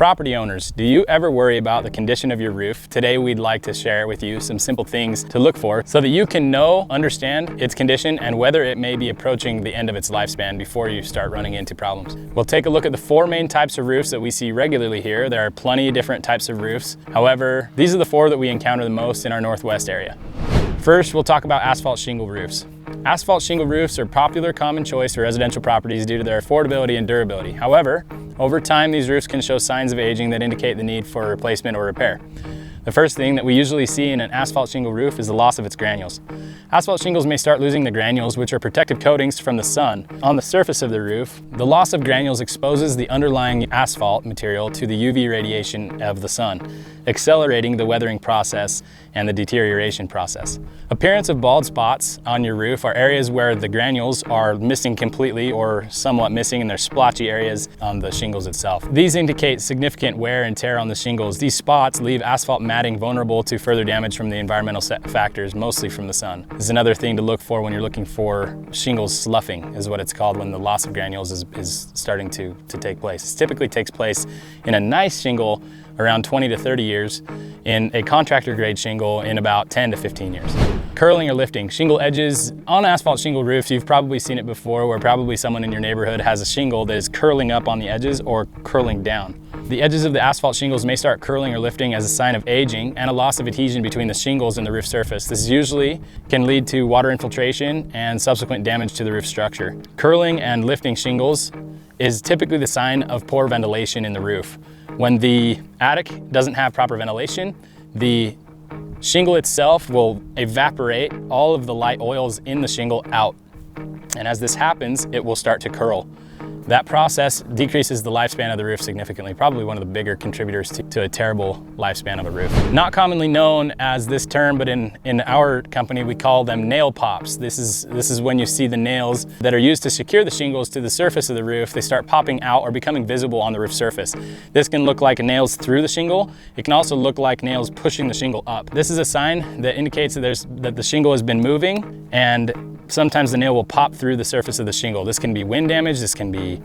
Property owners, do you ever worry about the condition of your roof? Today we'd like to share with you some simple things to look for so that you can understand its condition and whether it may be approaching the end of its lifespan before you start running into problems. We'll take a look at the 4 main types of roofs that we see regularly here. There are plenty of different types of roofs. However, these are the 4 that we encounter the most in our Northwest area. First, we'll talk about asphalt shingle roofs. Asphalt shingle roofs are popular common choice for residential properties due to their affordability and durability. However, over time, these roofs can show signs of aging that indicate the need for replacement or repair. The first thing that we usually see in an asphalt shingle roof is the loss of its granules. Asphalt shingles may start losing the granules, which are protective coatings from the sun. On the surface of the roof, the loss of granules exposes the underlying asphalt material to the UV radiation of the sun, accelerating the weathering process and the deterioration process. Appearance of bald spots on your roof are areas where the granules are missing completely or somewhat missing, and they're splotchy areas on the shingles itself. These indicate significant wear and tear on the shingles. These spots leave asphalt matting vulnerable to further damage from the environmental factors, mostly from the sun. This is another thing to look for when you're looking for shingles sloughing, is what it's called when the loss of granules is starting to take place. It typically takes place in a nice shingle around 20 to 30 years, in a contractor grade shingle in about 10 to 15 years. Curling or lifting. Shingle edges. On asphalt shingle roofs, you've probably seen it before, where probably someone in your neighborhood has a shingle that is curling up on the edges or curling down. The edges of the asphalt shingles may start curling or lifting as a sign of aging and a loss of adhesion between the shingles and the roof surface. This usually can lead to water infiltration and subsequent damage to the roof structure. Curling and lifting shingles is typically the sign of poor ventilation in the roof. When the attic doesn't have proper ventilation, the shingle itself will evaporate all of the light oils in the shingle out. And as this happens, it will start to curl. That process decreases the lifespan of the roof significantly, probably one of the bigger contributors to a terrible lifespan of a roof. Not commonly known as this term, but in our company, we call them nail pops. This is when you see the nails that are used to secure the shingles to the surface of the roof. They start popping out or becoming visible on the roof surface. This can look like nails through the shingle. It can also look like nails pushing the shingle up. This is a sign that indicates that the shingle has been moving, and sometimes the nail will pop through the surface of the shingle. This can be wind damage, this can be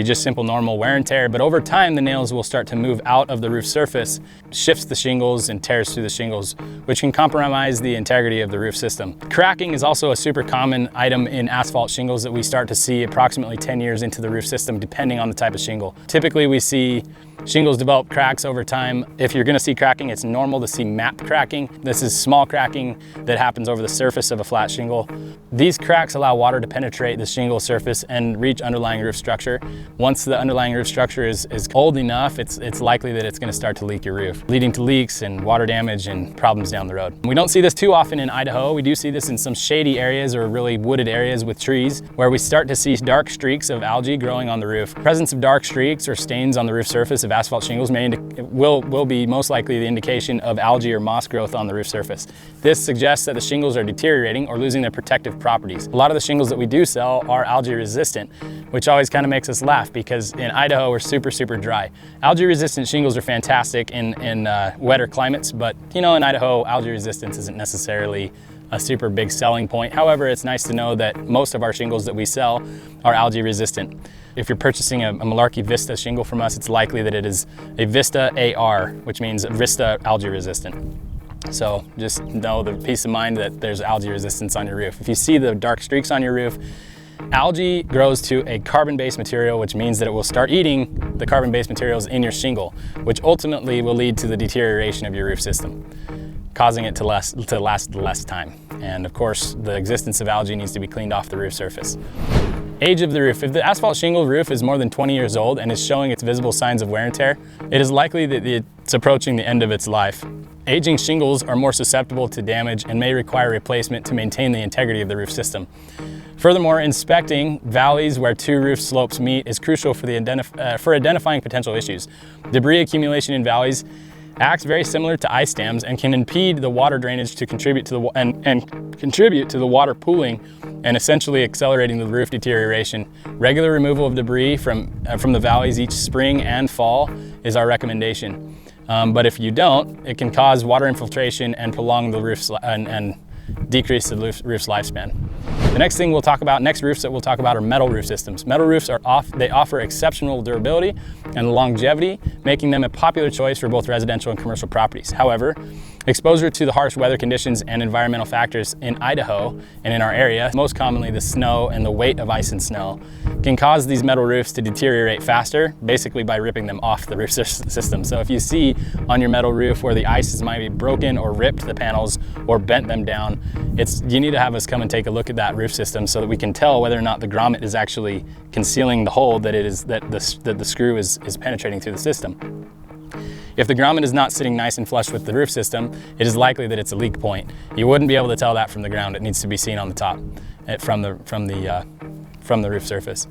just simple normal wear and tear, but over time the nails will start to move out of the roof surface, shifts the shingles and tears through the shingles, which can compromise the integrity of the roof system. Cracking is also a super common item in asphalt shingles that we start to see approximately 10 years into the roof system, depending on the type of shingle. Typically we see shingles develop cracks over time. If you're gonna see cracking, it's normal to see map cracking. This is small cracking that happens over the surface of a flat shingle. These cracks allow water to penetrate the shingle surface and reach underlying roof structure. Once the underlying roof structure is old enough, it's likely that it's gonna start to leak your roof, leading to leaks and water damage and problems down the road. We don't see this too often in Idaho. We do see this in some shady areas or really wooded areas with trees, where we start to see dark streaks of algae growing on the roof. Presence of dark streaks or stains on the roof surface of asphalt shingles will be most likely the indication of algae or moss growth on the roof surface. This suggests that the shingles are deteriorating or losing their protective properties. A lot of the shingles that we do sell are algae resistant, which always kind of makes us laugh because in Idaho we're super dry. Algae resistant shingles are fantastic in wetter climates, but in Idaho algae resistance isn't necessarily a super big selling point. However, it's nice to know that most of our shingles that we sell are algae resistant. If you're purchasing a Malarkey Vista shingle from us, it's likely that it is a Vista AR, which means Vista algae resistant. So just know the peace of mind that there's algae resistance on your roof. If you see the dark streaks on your roof, algae grows to a carbon-based material, which means that it will start eating the carbon-based materials in your shingle, which ultimately will lead to the deterioration of your roof system, causing it to last less time. And of course, the existence of algae needs to be cleaned off the roof surface. Age of the roof. If the asphalt shingle roof is more than 20 years old and is showing its visible signs of wear and tear, it is likely that it's approaching the end of its life. Aging shingles are more susceptible to damage and may require replacement to maintain the integrity of the roof system. Furthermore, inspecting valleys where 2 roof slopes meet is crucial for identifying potential issues. Debris accumulation in valleys acts very similar to ice dams and can impede the water drainage to contribute to the water pooling and essentially accelerating the roof deterioration. Regular removal of debris from the valleys each spring and fall is our recommendation. But if you don't, it can cause water infiltration and prolong the roof and decrease the roof's lifespan. The next roofs that we'll talk about are metal roof systems. Metal roofs they offer exceptional durability and longevity, making them a popular choice for both residential and commercial properties. However, exposure to the harsh weather conditions and environmental factors in Idaho and in our area, most commonly the snow and the weight of ice and snow, can cause these metal roofs to deteriorate faster, basically by ripping them off the roof system. So if you see on your metal roof where the ice might be broken or ripped the panels or bent them down, you need to have us come and take a look at that roof system so that we can tell whether or not the grommet is actually concealing the hole that the screw is penetrating through the system. If the grommet is not sitting nice and flush with the roof system, it is likely that it's a leak point. You wouldn't be able to tell that from the ground. It needs to be seen on the top from the roof surface.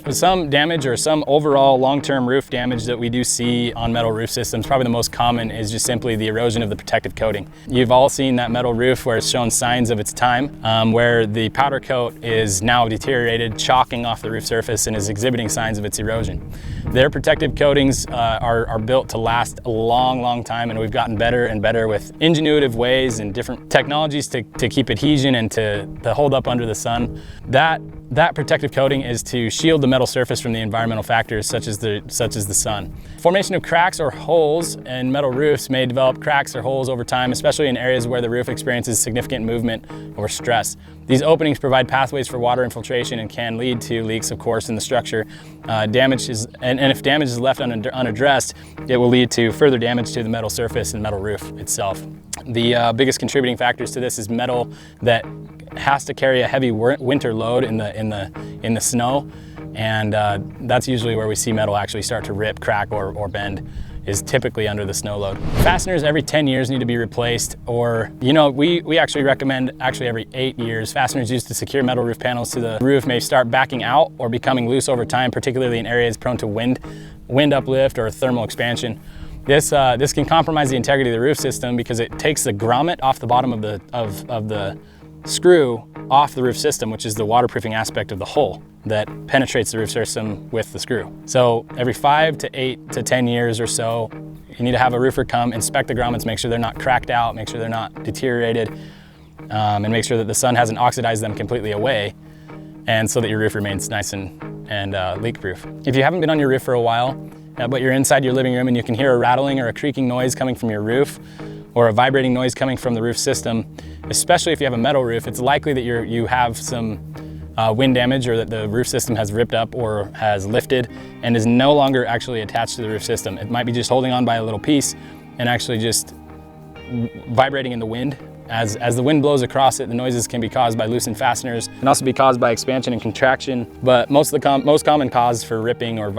Some damage or some overall long-term roof damage that we do see on metal roof systems, probably the most common is just simply the erosion of the protective coating. You've all seen that metal roof where it's shown signs of its time, where the powder coat is now deteriorated, chalking off the roof surface and is exhibiting signs of its erosion. Their protective coatings are built to last a long, long time, and we've gotten better and better with ingenuitive ways and different technologies to keep adhesion and to hold up under the sun. That protective coating is to shield the metal surface from the environmental factors such as the sun. Formation of cracks or holes in metal roofs may develop cracks or holes over time, especially in areas where the roof experiences significant movement or stress. These openings provide pathways for water infiltration and can lead to leaks, of course, in the structure. And if damage is left unaddressed, it will lead to further damage to the metal surface and metal roof itself. The biggest contributing factors to this is metal that has to carry a heavy winter load in the snow, and that's usually where we see metal actually start to rip, crack, or bend, is typically under the snow load. Fasteners every 10 years need to be replaced, or we actually recommend every 8 years. Fasteners used to secure metal roof panels to the roof may start backing out or becoming loose over time, particularly in areas prone to wind uplift or thermal expansion. This can compromise the integrity of the roof system because it takes the grommet off the bottom of the screw off the roof system, which is the waterproofing aspect of the hole that penetrates the roof system with the screw. So every 5 to 8 to 10 years or so, you need to have a roofer come inspect the grommets, make sure they're not cracked out, make sure they're not deteriorated, and make sure that the sun hasn't oxidized them completely away, and so that your roof remains nice and leak-proof. If you haven't been on your roof for a while, but you're inside your living room and you can hear a rattling or a creaking noise coming from your roof, or a vibrating noise coming from the roof system, especially if you have a metal roof, it's likely that you have some wind damage, or that the roof system has ripped up or has lifted and is no longer actually attached to the roof system. It might be just holding on by a little piece and actually just vibrating in the wind. As the wind blows across it, the noises can be caused by loosened fasteners. It can also be caused by expansion and contraction, but most common cause for ripping or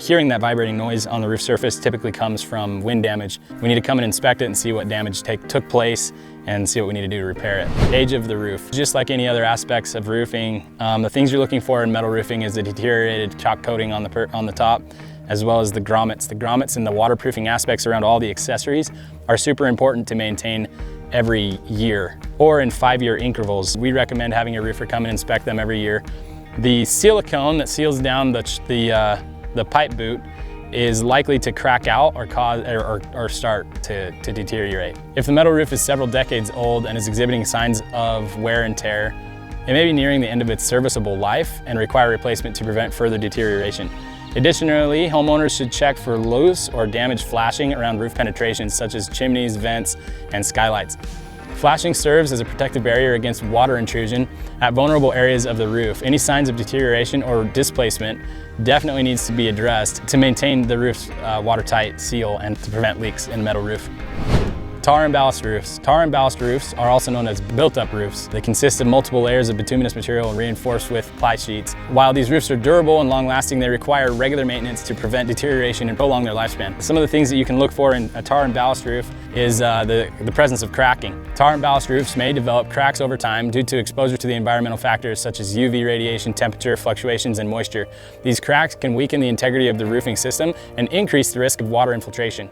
hearing that vibrating noise on the roof surface typically comes from wind damage. We need to come and inspect it and see what damage took place and see what we need to do to repair it. Age of the roof. Just like any other aspects of roofing, the things you're looking for in metal roofing is the deteriorated chalk coating on the top, as well as the grommets. The grommets and the waterproofing aspects around all the accessories are super important to maintain every year, or in 5-year intervals. We recommend having your roofer come and inspect them every year. The silicone that seals down the pipe boot is likely to crack out or start to deteriorate. If the metal roof is several decades old and is exhibiting signs of wear and tear, it may be nearing the end of its serviceable life and require replacement to prevent further deterioration. Additionally, homeowners should check for loose or damaged flashing around roof penetrations such as chimneys, vents, and skylights. Flashing serves as a protective barrier against water intrusion at vulnerable areas of the roof. Any signs of deterioration or displacement definitely needs to be addressed to maintain the roof's watertight seal and to prevent leaks in the metal roof. Tar and ballast roofs. Tar and ballast roofs are also known as built-up roofs. They consist of multiple layers of bituminous material reinforced with ply sheets. While these roofs are durable and long-lasting, they require regular maintenance to prevent deterioration and prolong their lifespan. Some of the things that you can look for in a tar and ballast roof is the presence of cracking. Tar and ballast roofs may develop cracks over time due to exposure to the environmental factors such as UV radiation, temperature fluctuations, and moisture. These cracks can weaken the integrity of the roofing system and increase the risk of water infiltration.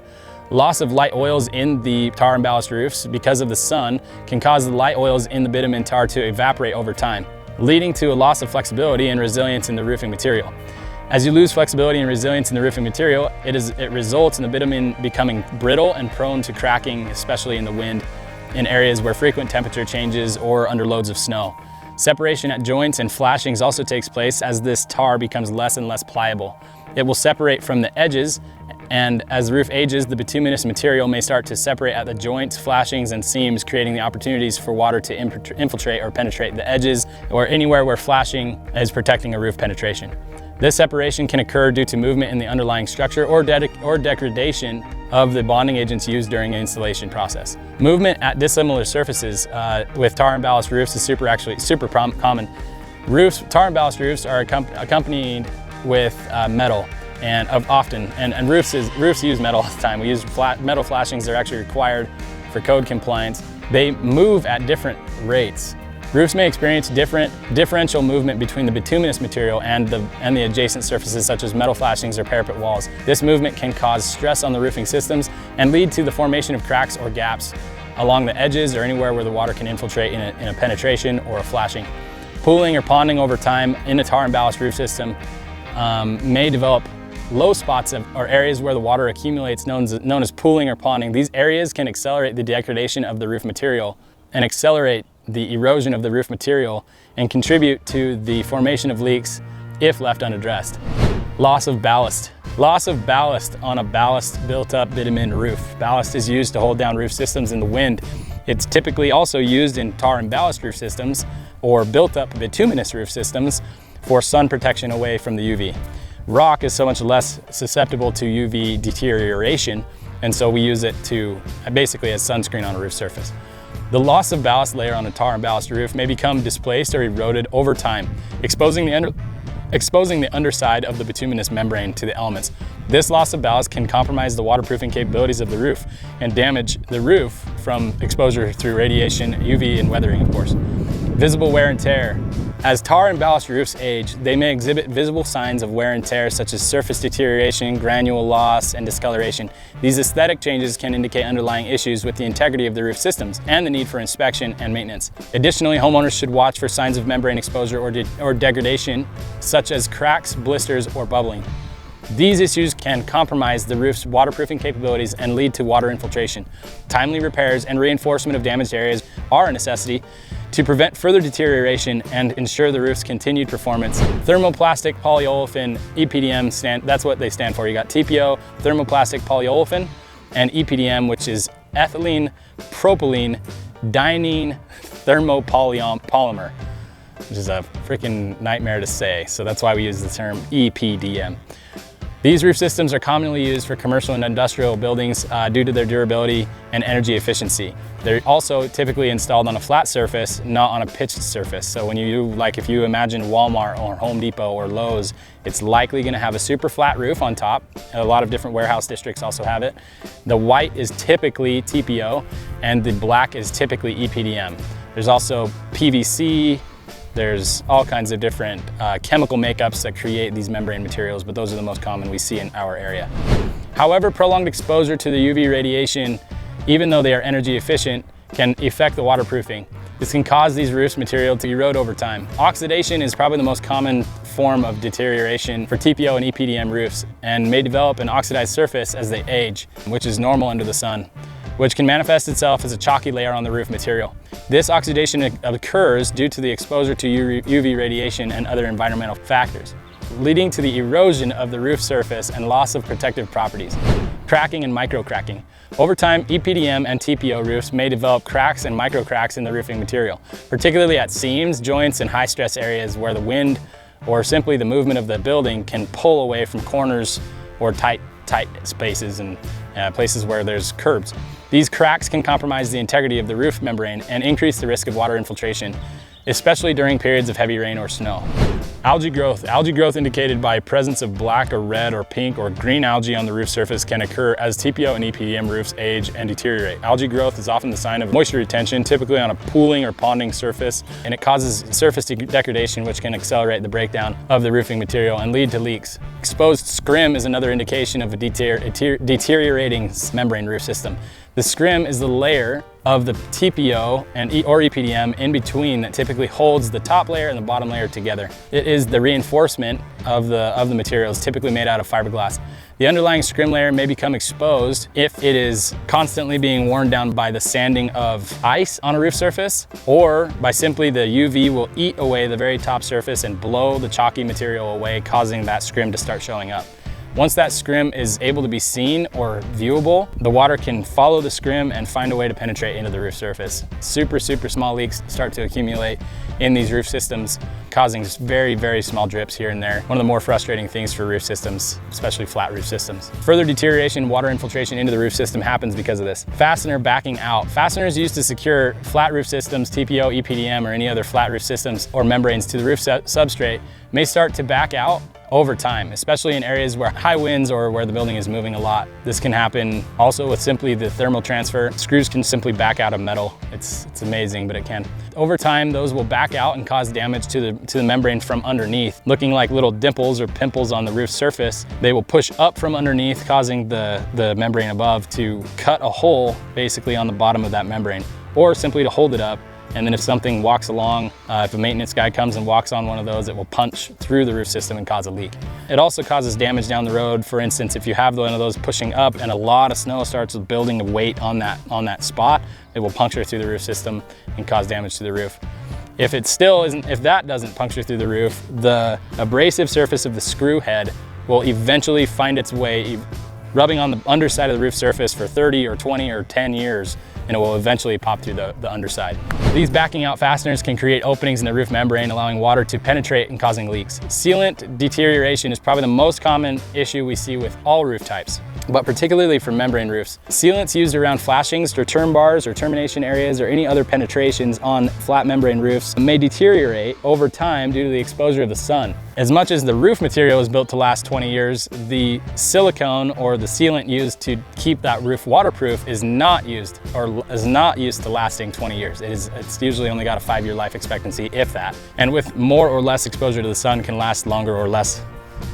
Loss of light oils in the tar and ballast roofs because of the sun can cause the light oils in the bitumen tar to evaporate over time, leading to a loss of flexibility and resilience in the roofing material. As you lose flexibility and resilience in the roofing material, it results in the bitumen becoming brittle and prone to cracking, especially in the wind in areas where frequent temperature changes or under loads of snow. Separation at joints and flashings also takes place as this tar becomes less and less pliable. It will separate from the edges, and as the roof ages, the bituminous material may start to separate at the joints, flashings, and seams, creating the opportunities for water to infiltrate or penetrate the edges or anywhere where flashing is protecting a roof penetration. This separation can occur due to movement in the underlying structure or degradation of the bonding agents used during the installation process. Movement at dissimilar surfaces with tar and ballast roofs is super common. Tar and ballast roofs are accompanied with metal and roofs use metal all the time. We use metal flashings. They're actually required for code compliance. They move at different rates. Roofs may experience differential movement between the bituminous material and the adjacent surfaces such as metal flashings or parapet walls. This movement can cause stress on the roofing systems and lead to the formation of cracks or gaps along the edges or anywhere where the water can infiltrate in a penetration or a flashing. Pooling or ponding over time in a tar and ballast roof system may develop low spots or areas where the water accumulates known as pooling or ponding. These areas can accelerate the degradation of the roof material and accelerate the erosion of the roof material and contribute to the formation of leaks if left unaddressed. Loss of ballast. Loss of ballast on a ballast built up bitumen roof. Ballast is used to hold down roof systems in the wind. It's typically also used in tar and ballast roof systems or built up bituminous roof systems for sun protection away from the UV. Rock is so much less susceptible to UV deterioration, and so we use it basically as sunscreen on a roof surface. The loss of ballast layer on a tar and ballast roof may become displaced or eroded over time, exposing the underside of the bituminous membrane to the elements. This loss of ballast can compromise the waterproofing capabilities of the roof and damage the roof from exposure through radiation, UV, and weathering, of course. Visible wear and tear. As tar and ballast roofs age, they may exhibit visible signs of wear and tear such as surface deterioration, granule loss, and discoloration. These aesthetic changes can indicate underlying issues with the integrity of the roof systems and the need for inspection and maintenance. Additionally, homeowners should watch for signs of membrane exposure or degradation, such as cracks, blisters, or bubbling. These issues can compromise the roof's waterproofing capabilities and lead to water infiltration. Timely repairs and reinforcement of damaged areas are a necessity to prevent further deterioration and ensure the roof's continued performance. Thermoplastic polyolefin EPDM, that's what they stand for. You got TPO, thermoplastic polyolefin, and EPDM, which is ethylene propylene diene thermopolymer, which is a freaking nightmare to say. So that's why we use the term EPDM. These roof systems are commonly used for commercial and industrial buildings due to their durability and energy efficiency. They're also typically installed on a flat surface, not on a pitched surface. So when if you imagine Walmart or Home Depot or Lowe's, it's likely gonna have a super flat roof on top. A lot of different warehouse districts also have it. The white is typically TPO and the black is typically EPDM. There's also PVC. There's all kinds of different chemical makeups that create these membrane materials, but those are the most common we see in our area. However, prolonged exposure to the UV radiation, even though they are energy efficient, can affect the waterproofing. This can cause these roofs material to erode over time. Oxidation is probably the most common form of deterioration for TPO and EPDM roofs and may develop an oxidized surface as they age, which is normal under the sun, which can manifest itself as a chalky layer on the roof material. This oxidation occurs due to the exposure to UV radiation and other environmental factors, leading to the erosion of the roof surface and loss of protective properties. Cracking and micro-cracking. Over time, EPDM and TPO roofs may develop cracks and micro-cracks in the roofing material, particularly at seams, joints, and high-stress areas where the wind or simply the movement of the building can pull away from corners or tight spaces and places where there's curbs. These cracks can compromise the integrity of the roof membrane and increase the risk of water infiltration, especially during periods of heavy rain or snow. Algae growth. Algae growth indicated by presence of black or red or pink or green algae on the roof surface can occur as TPO and EPDM roofs age and deteriorate. Algae growth is often the sign of moisture retention, typically on a pooling or ponding surface, and it causes surface degradation, which can accelerate the breakdown of the roofing material and lead to leaks. Exposed scrim is another indication of a deteriorating membrane roof system. The scrim is the layer of the TPO or EPDM in between that typically holds the top layer and the bottom layer together. It is the reinforcement of the materials, typically made out of fiberglass. The underlying scrim layer may become exposed if it is constantly being worn down by the sanding of ice on a roof surface, or by simply the UV will eat away the very top surface and blow the chalky material away, causing that scrim to start showing up. Once that scrim is able to be seen or viewable, the water can follow the scrim and find a way to penetrate into the roof surface. Super small leaks start to accumulate in these roof systems, causing just very small drips here and there. One of the more frustrating things for roof systems, especially flat roof systems. Further deterioration, water infiltration into the roof system happens because of this. Fastener backing out. Fasteners used to secure flat roof systems, TPO, EPDM, or any other flat roof systems or membranes to the roof substrate may start to back out over time, especially in areas where high winds or where the building is moving a lot. This can happen also with simply the thermal transfer. Screws can simply back out of metal. It's amazing, but it can. Over time, those will back out and cause damage to the membrane from underneath, looking like little dimples or pimples on the roof surface. They will push up from underneath, causing the membrane above to cut a hole basically on the bottom of that membrane, or simply to hold it up. And then if something walks along, if a maintenance guy comes and walks on one of those, it will punch through the roof system and cause a leak. It also causes damage down the road. For instance, if you have one of those pushing up and a lot of snow starts building a weight on that spot, it will puncture through the roof system and cause damage to the roof. If that doesn't puncture through the roof, the abrasive surface of the screw head will eventually find its way rubbing on the underside of the roof surface for 30 or 20 or 10 years, and it will eventually pop through the underside. These backing out fasteners can create openings in the roof membrane, allowing water to penetrate and causing leaks. Sealant deterioration is probably the most common issue we see with all roof types, but particularly for membrane roofs. Sealants used around flashings, return bars, or termination areas, or any other penetrations on flat membrane roofs may deteriorate over time due to the exposure of the sun. As much as the roof material is built to last 20 years, the silicone or the sealant used to keep that roof waterproof is not used to lasting 20 years. It's usually only got a 5-year life expectancy, if that. And with more or less exposure to the sun can last longer or less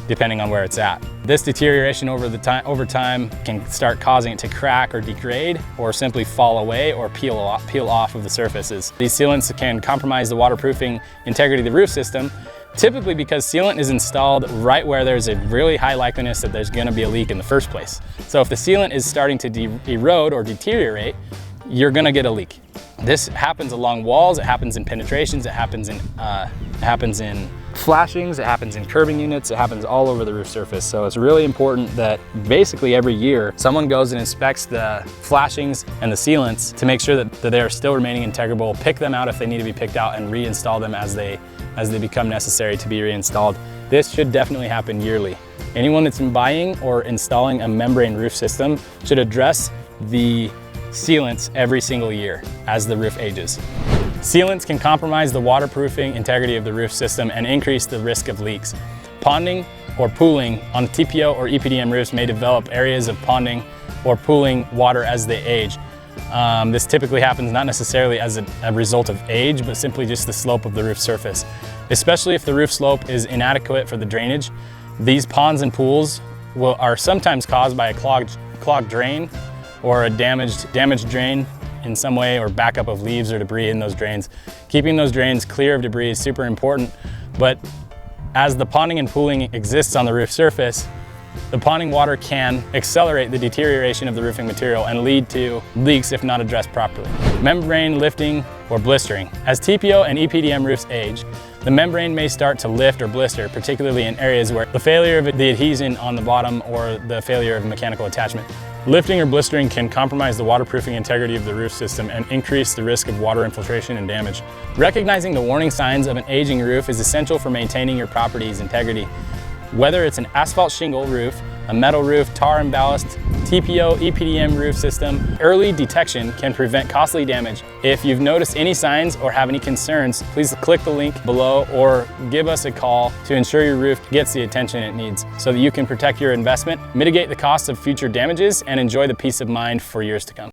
depending on where it's at. This deterioration over time can start causing it to crack or degrade, or simply fall away or peel off of the surfaces. These sealants can compromise the waterproofing integrity of the roof system, typically because sealant is installed right where there's a really high likeliness that there's going to be a leak in the first place. So if the sealant is starting to erode or deteriorate, you're going to get a leak. This happens along walls, it happens in penetrations, it happens in flashings, it happens in curbing units, it happens all over the roof surface. So it's really important that basically every year someone goes and inspects the flashings and the sealants to make sure that they are still remaining integrable, pick them out if they need to be picked out, and reinstall them as they become necessary to be reinstalled. This should definitely happen yearly. Anyone that's buying or installing a membrane roof system should address the sealants every single year as the roof ages. Sealants can compromise the waterproofing integrity of the roof system and increase the risk of leaks. Ponding or pooling on TPO or EPDM roofs may develop areas of ponding or pooling water as they age. This typically happens not necessarily as a result of age, but simply just the slope of the roof surface. Especially if the roof slope is inadequate for the drainage, these ponds and pools are sometimes caused by a clogged drain or a damaged drain in some way, or backup of leaves or debris in those drains. Keeping those drains clear of debris is super important, but as the ponding and pooling exists on the roof surface, the ponding water can accelerate the deterioration of the roofing material and lead to leaks if not addressed properly. Membrane lifting or blistering. As TPO and EPDM roofs age, the membrane may start to lift or blister, particularly in areas where the failure of the adhesion on the bottom or the failure of mechanical attachment. Lifting or blistering can compromise the waterproofing integrity of the roof system and increase the risk of water infiltration and damage. Recognizing the warning signs of an aging roof is essential for maintaining your property's integrity. Whether it's an asphalt shingle roof, a metal roof, tar and ballast, TPO, EPDM roof system, early detection can prevent costly damage. If you've noticed any signs or have any concerns, please click the link below or give us a call to ensure your roof gets the attention it needs so that you can protect your investment, mitigate the costs of future damages, and enjoy the peace of mind for years to come.